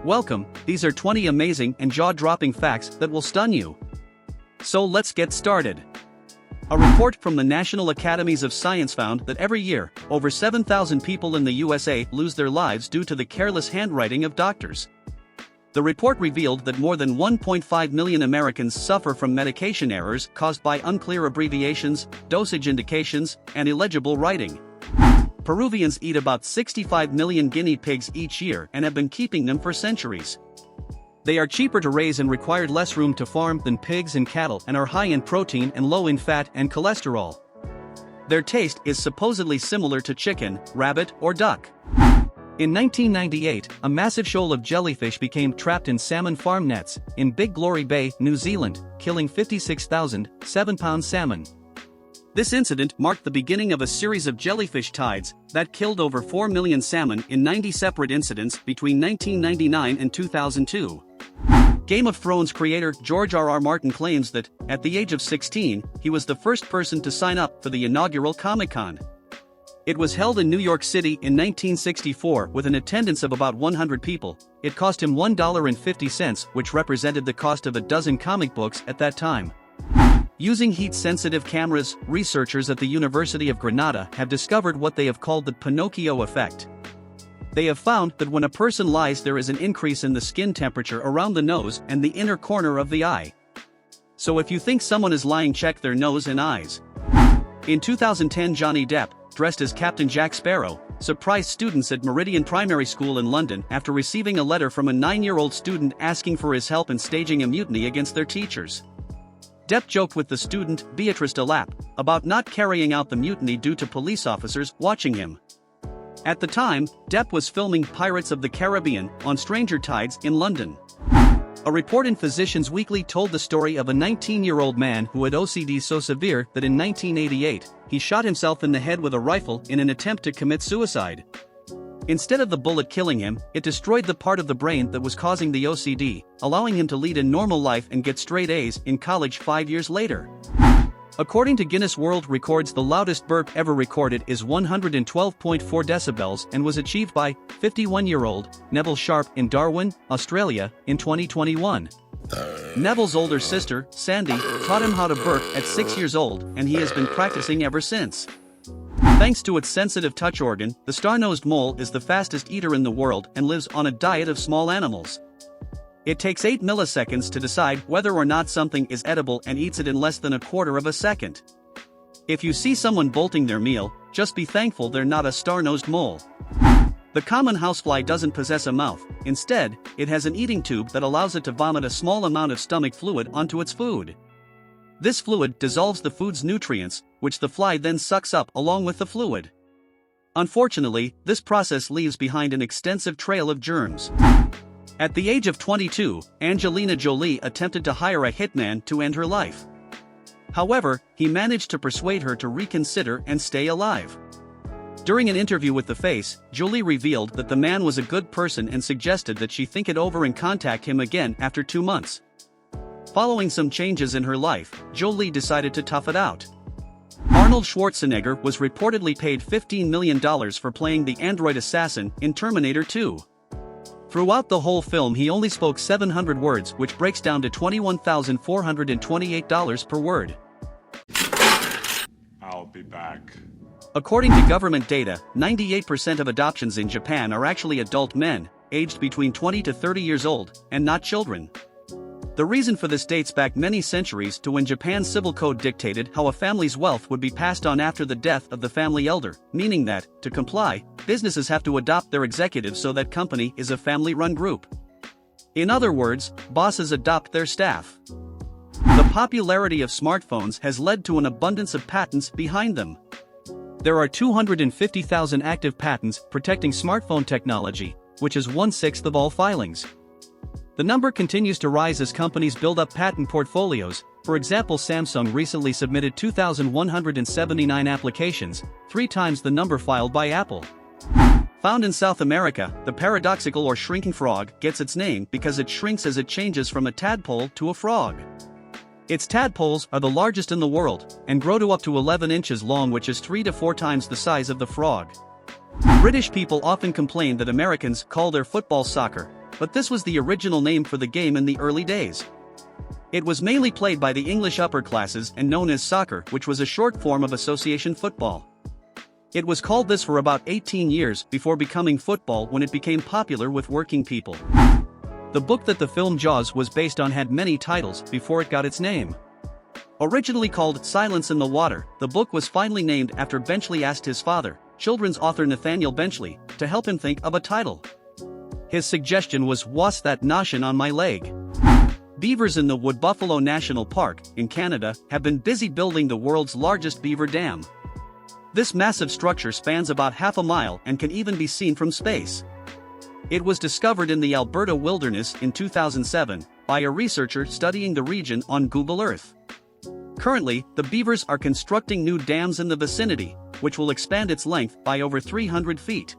Welcome, these are 20 amazing and jaw-dropping facts that will stun you. So let's get started. A report from the National Academies of Science found that every year, over 7,000 people in the USA lose their lives due to the careless handwriting of doctors. The report revealed that more than 1.5 million Americans suffer from medication errors caused by unclear abbreviations, dosage indications, and illegible writing. Peruvians eat about 65 million guinea pigs each year and have been keeping them for centuries. They are cheaper to raise and required less room to farm than pigs and cattle and are high in protein and low in fat and cholesterol. Their taste is supposedly similar to chicken, rabbit, or duck. In 1998, a massive shoal of jellyfish became trapped in salmon farm nets in Big Glory Bay, New Zealand, killing 56,000 7-pound salmon. This incident marked the beginning of a series of jellyfish tides that killed over 4 million salmon in 90 separate incidents between 1999 and 2002. Game of Thrones creator George R.R. Martin claims that, at the age of 16, he was the first person to sign up for the inaugural Comic-Con. It was held in New York City in 1964 with an attendance of about 100 people. It cost him $1.50, which represented the cost of a dozen comic books at that time. Using heat-sensitive cameras, researchers at the University of Granada have discovered what they have called the Pinocchio effect. They have found that when a person lies, there is an increase in the skin temperature around the nose and the inner corner of the eye. So if you think someone is lying, check their nose and eyes. In 2010, Johnny Depp, dressed as Captain Jack Sparrow, surprised students at Meridian Primary School in London after receiving a letter from a 9-year-old student asking for his help in staging a mutiny against their teachers. Depp joked with the student, Beatrice Delap, about not carrying out the mutiny due to police officers watching him. At the time, Depp was filming Pirates of the Caribbean on Stranger Tides in London. A report in Physicians Weekly told the story of a 19-year-old man who had OCD so severe that in 1988, he shot himself in the head with a rifle in an attempt to commit suicide. Instead of the bullet killing him, it destroyed the part of the brain that was causing the OCD, allowing him to lead a normal life and get straight A's in college 5 years later. According to Guinness World Records, the loudest burp ever recorded is 112.4 decibels and was achieved by 51-year-old Neville Sharp in Darwin, Australia, in 2021. Neville's older sister, Sandy, taught him how to burp at 6 years old, and he has been practicing ever since. Thanks to its sensitive touch organ, the star-nosed mole is the fastest eater in the world and lives on a diet of small animals. It takes 8 milliseconds to decide whether or not something is edible and eats it in less than a quarter of a second. If you see someone bolting their meal, just be thankful they're not a star-nosed mole. The common housefly doesn't possess a mouth. Instead, it has an eating tube that allows it to vomit a small amount of stomach fluid onto its food. This fluid dissolves the food's nutrients, which the fly then sucks up along with the fluid. Unfortunately, this process leaves behind an extensive trail of germs. At the age of 22, Angelina Jolie attempted to hire a hitman to end her life. However, he managed to persuade her to reconsider and stay alive. During an interview with The Face, Jolie revealed that the man was a good person and suggested that she think it over and contact him again after 2 months. Following some changes in her life, Jolie decided to tough it out. Arnold Schwarzenegger was reportedly paid $15 million for playing the android assassin in Terminator 2. Throughout the whole film, he only spoke 700 words, which breaks down to $21,428 per word. I'll be back. According to government data, 98% of adoptions in Japan are actually adult men, aged between 20 to 30 years old, and not children. The reason for this dates back many centuries to when Japan's civil code dictated how a family's wealth would be passed on after the death of the family elder, meaning that, to comply, businesses have to adopt their executives so that company is a family-run group. In other words, bosses adopt their staff. The popularity of smartphones has led to an abundance of patents behind them. There are 250,000 active patents protecting smartphone technology, which is 1/6 of all filings. The number continues to rise as companies build up patent portfolios. For example, Samsung recently submitted 2,179 applications, 3 times the number filed by Apple. Found in South America, the paradoxical or shrinking frog gets its name because it shrinks as it changes from a tadpole to a frog. Its tadpoles are the largest in the world, and grow to up to 11 inches long, which is 3 to 4 times the size of the frog. British people often complain that Americans call their football soccer. but this was the original name for the game in the early days. It was mainly played by the English upper classes and known as soccer, which was a short form of association football. It was called this for about 18 years before becoming football when it became popular with working people. The book that the film Jaws was based on had many titles before it got its name. Originally called Silence in the Water, the book was finally named after Benchley asked his father, children's author Nathaniel Benchley, to help him think of a title. His suggestion was "What's that noshin' on my leg?" Beavers in the Wood Buffalo National Park, in Canada, have been busy building the world's largest beaver dam. This massive structure spans about half a mile and can even be seen from space. It was discovered in the Alberta wilderness in 2007 by a researcher studying the region on Google Earth. Currently, the beavers are constructing new dams in the vicinity, which will expand its length by over 300 feet.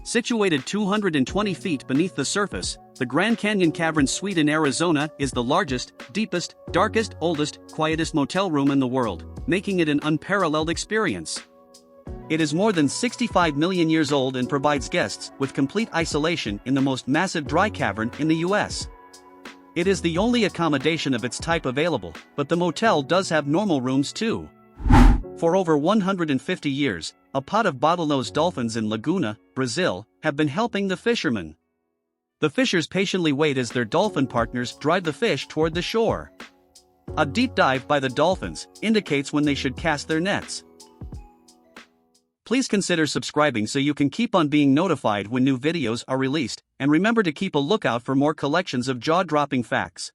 Situated 220 feet beneath the surface, the Grand Canyon Cavern Suite in Arizona is the largest, deepest, darkest, oldest, quietest motel room in the world, making it an unparalleled experience. It is more than 65 million years old and provides guests with complete isolation in the most massive dry cavern in the US. It is the only accommodation of its type available, but the motel does have normal rooms too. For over 150 years, a pod of bottlenose dolphins in Laguna, Brazil, have been helping the fishermen. The fishers patiently wait as their dolphin partners drive the fish toward the shore. A deep dive by the dolphins indicates when they should cast their nets. Please consider subscribing so you can keep on being notified when new videos are released, and remember to keep a lookout for more collections of jaw-dropping facts.